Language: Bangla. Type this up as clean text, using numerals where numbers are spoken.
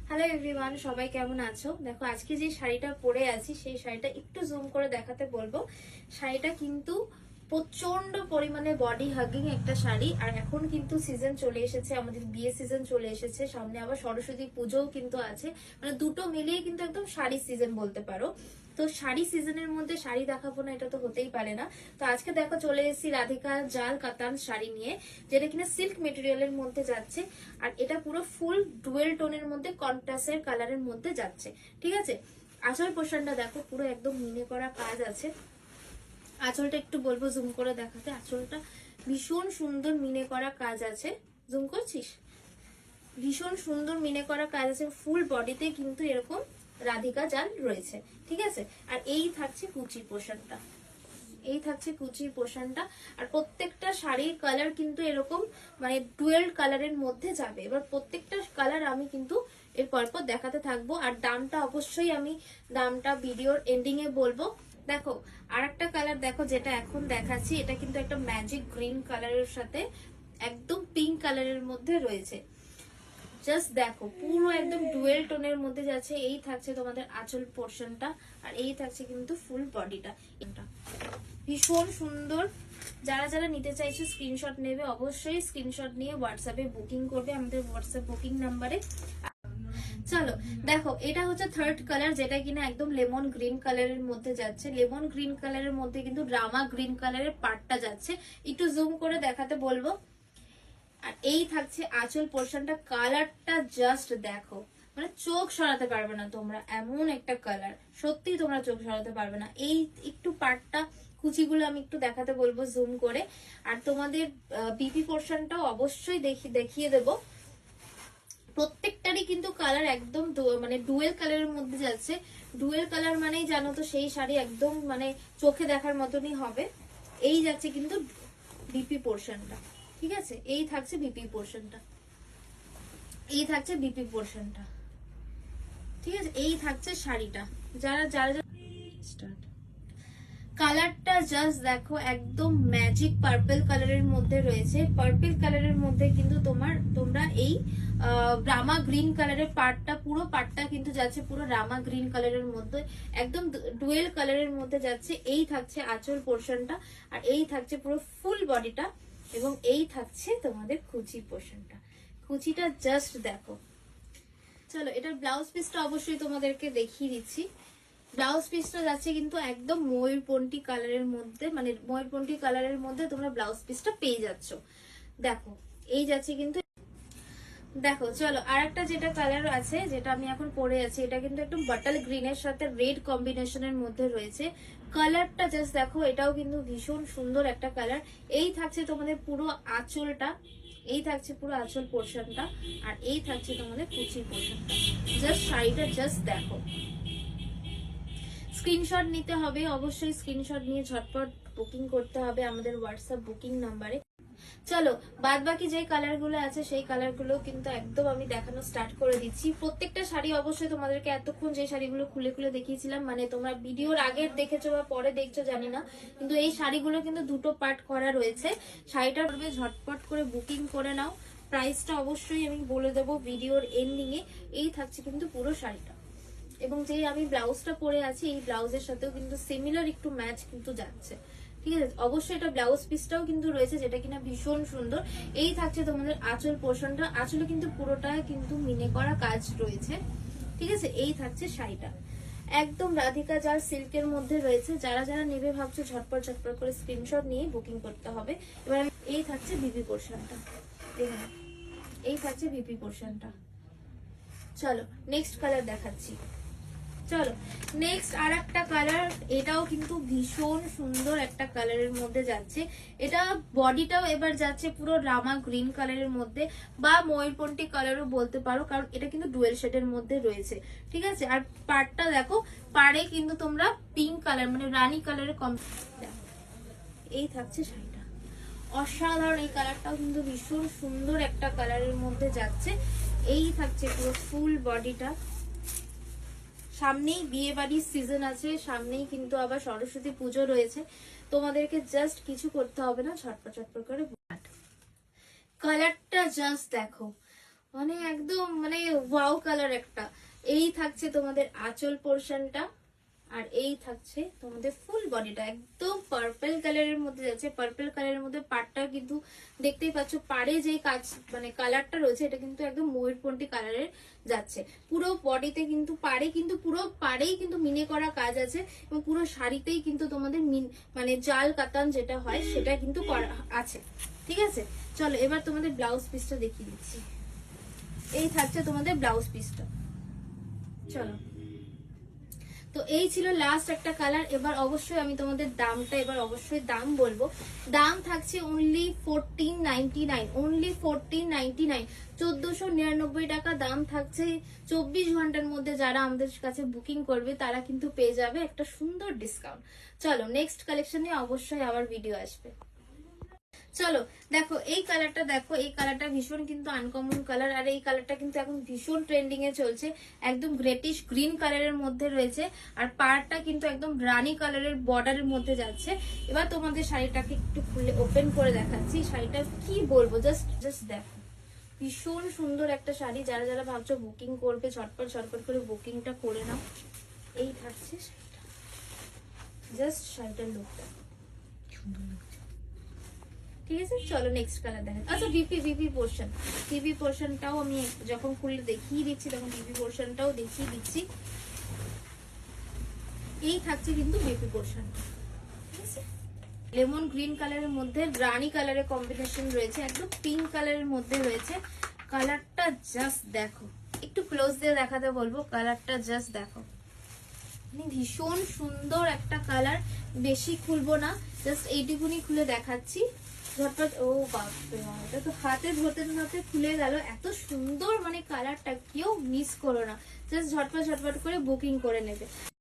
হ্যালো এভরিওয়ান, সবাই কেমন আছো? দেখো আজকে যে শাড়িটা পরে আছি সেই শাড়িটা একটু জুম করে দেখাতে বলবো। শাড়িটা কিন্তু প্রচন্ড পরিমাণে বডি হাগিং একটা শাড়ি। আর এখন কিন্তু সিজন চলে এসেছে, আমাদের বিয়ে সিজন চলে এসেছে, সামনে আবার সরস্বতী পুজোও কিন্তু আছে। মানে দুটো মিলিয়ে কিন্তু একদম শাড়ি সিজন বলতে পারো। তো শাড়ি সিজনের মধ্যে শাড়ি দেখাবো না, এটা তো হতেই পারে না। তো আজকে দেখো চলে এসেছি রাধিকা জাল কাতান শাড়ি নিয়ে, যেটা কিনা সিল্ক মেটেরিয়ালের মধ্যে যাচ্ছে। আর এটা পুরো ফুল ডুয়েল টোনের মধ্যে কন্ট্রাস্টের কালারের মধ্যে যাচ্ছে, ঠিক আছে। আঁচল পোর্শনটা দেখো পুরো একদম মিনে করা কাজ আছে। আঁচলটা একটু বলবো জুম করে দেখাতে, আঁচলটা ভীষণ সুন্দর মিনে করা কাজ আছে। জুম করছিস? ভীষণ সুন্দর মিনে করা কাজ আছে, ফুল বডিতে কিন্তু এরকম রাধিকা জাল রয়েছে, ঠিক আছে। আর এই থাকছে কুচির পোর্শনটা, এই থাকছে কুচির পোর্শনটা। আর প্রত্যেকটা শাড়ির কালার কিন্তু এরকম মানে ডুয়েল কালারের মধ্যে যাবে। এবার প্রত্যেকটা কালার আমি কিন্তু এর পরপর দেখাতে থাকবো। আর দামটা অবশ্যই আমি দামটা ভিডিওর এন্ডিং এ বলবো। দেখো আর একটা কালার দেখো, যেটা এখন দেখাচ্ছি, এটা কিন্তু একটা ম্যাজিক গ্রিন কালারের সাথে একদম পিঙ্ক কালারের মধ্যে রয়েছে। জাস্ট দেখো পুরো একদম ডুয়েল টোনের মধ্যে যাচ্ছে। এই থাকছে তোমাদের আঁচল পোর্শনটা, আর এই থাকছে কিন্তু ফুল বডিটা। এটা ভীষণ সুন্দর। যারা যারা নিতে চাইছো স্ক্রিনশট নেবে, অবশ্যই স্ক্রিনশট নিয়ে হোয়াটসঅ্যাপে বুকিং করবে আমাদের হোয়াটসঅ্যাপ বুকিং নাম্বারে। চলো দেখো, এটা হচ্ছে থার্ড কালার, যেটা কিনা একদম লেমন গ্রিন কালারের মধ্যে যাচ্ছে। লেমন গ্রিন কালারের মধ্যে কিন্তু ড্রামা গ্রিন কালারের পার্টটা যাচ্ছে, একটু জুম করে দেখাতে বলবো। আর এই থাকছে আঁচল পোর্শনটা, কালারটা জাস্ট দেখো, মানে চোখ সরাতে পারবে না তোমরা, এমন একটা কালার, সত্যি তোমরা চোখ সরাতে পারবে না। এই একটু পার্টটা কুচিগুলো আমি একটু দেখাতে বলবো জুম করে। আর তোমাদের বিপি পোর্শনটাও অবশ্যই দেখিয়ে দেবো। প্রত্যেকটারই কিন্তু কালার একদম মানে ডুয়েল কালারের মধ্যে যাচ্ছে। ডুয়েল কালার মানেই জানো তো সেই শাড়ি একদম মানে চোখে দেখার মতনই হবে। এই যাচ্ছে কিন্তু বিপি পোর্শনটা, ঠিক আছে। এই থাকছে বিপি পোর্শনটা, এই থাকছে বিপি পোর্শনটা, ঠিক আছে। এই থাকছে শাড়িটা। যারা যারা স্টার্ট কালারটা জাস্ট দেখো, একদম ম্যাজিক পার্পল কালারের মধ্যে রয়েছে। পার্পল কালারের মধ্যে কিন্তু তোমরা এই রামা গ্রিন কালারের পার্টটা, পুরো পার্টটা কিন্তু যাচ্ছে পুরো রামা গ্রিন কালারের মধ্যে, একদম ডুয়েল কালারের মধ্যে যাচ্ছে। এই থাকছে আঁচল পোর্শনটা, আর এই থাকছে পুরো ফুল বডিটা, এবং এই থাকছে তোমাদের কুচি পোর্শনটা। কুচিটা জাস্ট দেখো। চলো এটার ব্লাউজ পিসটা অবশ্যই তোমাদেরকে দেখিয়ে দিচ্ছি। ব্লাউজ পিসটা যাচ্ছে কিন্তু একদম ময়ূরপন্থী কালারের মধ্যে, মানে ময়ূরপন্থী কালারের মধ্যে তোমরা ব্লাউজ পিসটা পেয়ে যাচ্ছ। দেখো এই যাচ্ছে কিন্তু। দেখো চলো আর একটা যেটা কালার আছে, যেটা আমি এখন পরে আছি, এটা কিন্তু একটু বাটাল গ্রিনের সাথে রেড কম্বিনেশনের মধ্যে রয়েছে। কালারটা জাস্ট দেখো, এটাও কিন্তু ভীষণ সুন্দর একটা কালার। এই থাকছে তোমাদের পুরো আঁচলটা, এই থাকছে পুরো আঁচল পোর্শনটা, আর এই থাকছে তোমাদের কুচির পোর্শনটা। জাস্ট শাড়িটা জাস্ট দেখো। স্ক্রিনশট নিতে হবে, অবশ্যই স্ক্রিনশট নিয়ে ঝটপট বুকিং করতে হবে আমাদের হোয়াটসঅ্যাপ বুকিং নাম্বারে। চলো বাদ বাকি যে কালার গুলো আছে সেই কালার গুলো কিন্তু একদম আমি দেখানো স্টার্ট করে দিচ্ছি। প্রত্যেকটা শাড়ি অবশ্যই তোমাদেরকে এতক্ষণ যে শাড়িগুলো খুলে খুলে দেখিয়েছিলাম, মানে তোমরা ভিডিওর আগের দেখেছো বা পরে দেখছো জানি না, কিন্তু এই শাড়িগুলো কিন্তু দুটো পার্ট করা রয়েছে। শাড়িটা করবে ঝটপট করে বুকিং করে নাও। প্রাইসটা অবশ্যই আমি বলে দেবো ভিডিওর এন্ডিং এ। এই থাকছে কিন্তু পুরো শাড়িটা, এবং যে আমি ব্লাউজটা পরে আছি এই ব্লাউজের সাথেও কিন্তু সিমিলার একটু ম্যাচ কিন্তু যাচ্ছে, ঠিক আছে। অবশ্যই এটা ব্লাউজ পিসটাও কিন্তু রয়েছে, যেটা কিনা ভীষণ সুন্দর। এই থাকছে তোমাদের আঁচল পোর্শনটা, আঁচলে কিন্তু পুরোটা কিন্তু মিনে করা কাজ রয়েছে, ঠিক আছে। এই থাকছে শাড়িটা, একদম রাধিকা জাল সিল্কের মধ্যে রয়েছে। যারা যারা নেবে ভাবছো ঝটপট ঝটপট করে স্ক্রিনশট নিয়ে বুকিং করতে হবে। এবার এই থাকছে বিপি পোর্শনটা, দেখুন এই থাকছে বিপি পোর্শনটা। চলো নেক্সট কালার দেখাচ্ছি। চলো নেক্সট আর একটা কালার, এটাও কিন্তু ভীষণ সুন্দর একটা কালারের মধ্যে যাচ্ছে। এটা বডিটাও এবার যাচ্ছে পুরো রামা গ্রিন কালারের মধ্যে, বা ময়ূরপন্থী কালারও বলতে পারো, কারণ এটা কিন্তু ডুয়েল শেডের মধ্যে রয়েছে, ঠিক আছে। আর পাড়টা দেখো, পাড়ে কিন্তু তোমরা পিঙ্ক কালার মানে রানী কালারের কম। এই থাকছে শাড়িটা, অসাধারণ। এই কালারটাও কিন্তু ভীষণ সুন্দর একটা কালারের মধ্যে যাচ্ছে। এই থাকছে পুরো ফুল বডিটা। সামনেই বিয়ে বাড়ির সিজন আছে, সামনেই কিন্তু আবার সরস্বতী পুজো রয়েছে। তোমাদেরকে জাস্ট কিছু করতে হবে না, ঝটপট ঝটপট করে কালারটা জাস্ট দেখো, মানে একদম মানে ওয়াও কালার একটা। এই থাকছে তোমাদের আঁচল পোর্শনটা, আর এই থাকছে তোমাদের ফুল বডিটা একদম পার্পল কালারের মধ্যে যাচ্ছে। পার্পল কালারের মধ্যে পাড়টা কিন্তু দেখতেই পাচ্ছ, পাড়ে যে কাজ মানে কালারটা রয়েছে এটা কিন্তু একদম ময়ূরপন্থী কালারের যাচ্ছে। পুরো বডিতে কিন্তু পাড়ে কিন্তু পুরো পাড়েই কিন্তু মিনে করা কাজ আছে, এবং পুরো শাড়িতেই কিন্তু তোমাদের মানে জাল কাতান যেটা হয় সেটা কিন্তু করা আছে। ঠিক আছে, চলো এবার তোমাদের ব্লাউজ পিসটা দেখিয়ে দিচ্ছি। এই থাকছে তোমাদের ব্লাউজ পিসটা। চলো, তো এই ছিল লাস্ট একটা কালার। এবার অবশ্যই আমি তোমাদের দামটা এবার অবশ্যই দাম বলবো। দাম থাকছে অনলি 1499, অনলি 1499, 1499 টাকা দাম থাকছে। 24 ঘন্টার মধ্যে যারা আমাদের কাছে বুকিং করবে তারা কিন্তু পেয়ে যাবে একটা সুন্দর ডিসকাউন্ট। চলো নেক্সট কালেকশনে অবশ্যই আবার ভিডিও আসবে। চলো দেখো এই কালারটা, দেখো এই কালারটা ভীষণ কিন্তু আনকমন কালার, আর এই কালারটা কিন্তু এখন ভীষণ ট্রেন্ডিং এ চলছে। একদম গ্রেটিশ গ্রিন কালারের মধ্যে রয়েছে, আর পাড়টা কিন্তু একদম রানী কালারের বর্ডারের মধ্যে যাচ্ছে। এবার তোমাদের শাড়িটাকে একটু খুলে ওপেন করে দেখাচ্ছি। শাড়িটা কি বলবো, জাস্ট দেখো, ভীষণ সুন্দর একটা শাড়ি। যারা যারা ভাবছো বুকিং করবে ঝটপট ঝটপট করে বুকিংটা করে নাও। এই থাকছে শাড়িটা, জাস্ট শাড়িটার লুকটা সুন্দর লাগছে। ঠিক আছে, চলো নেক্সট কালার দেখেন। আচ্ছা বিপি পোর্শনটাও আমি যখন খুলে দেখিয়ে দিচ্ছি তখন বিপি পোর্শনটাও দেখিয়ে দিচ্ছি। এই থাকছে কিন্তু বিপি পোর্শন, ঠিক আছে। লেমন গ্রিন কালারের মধ্যে রানী কালারের কম্বিনেশন রয়েছে, একদম পিঙ্ক কালারের মধ্যে রয়েছে। কালারটা জাস্ট দেখো, একটু ক্লোজ দিয়ে দেখাতে বলবো। কালারটা জাস্ট দেখো, মানে ভীষণ সুন্দর একটা কালার। বেশি খুলবো না, জাস্ট এইটুকুনি খুলে দেখাচ্ছি ঝটপট। ও বাপরে, এটা তো হাতে ধরতে ধরতে খুলে গেল। এত সুন্দর মানে কালারটা, কেউ মিস করো না, জাস্ট ঝটপট ঝটপট করে বুকিং করে নেবে।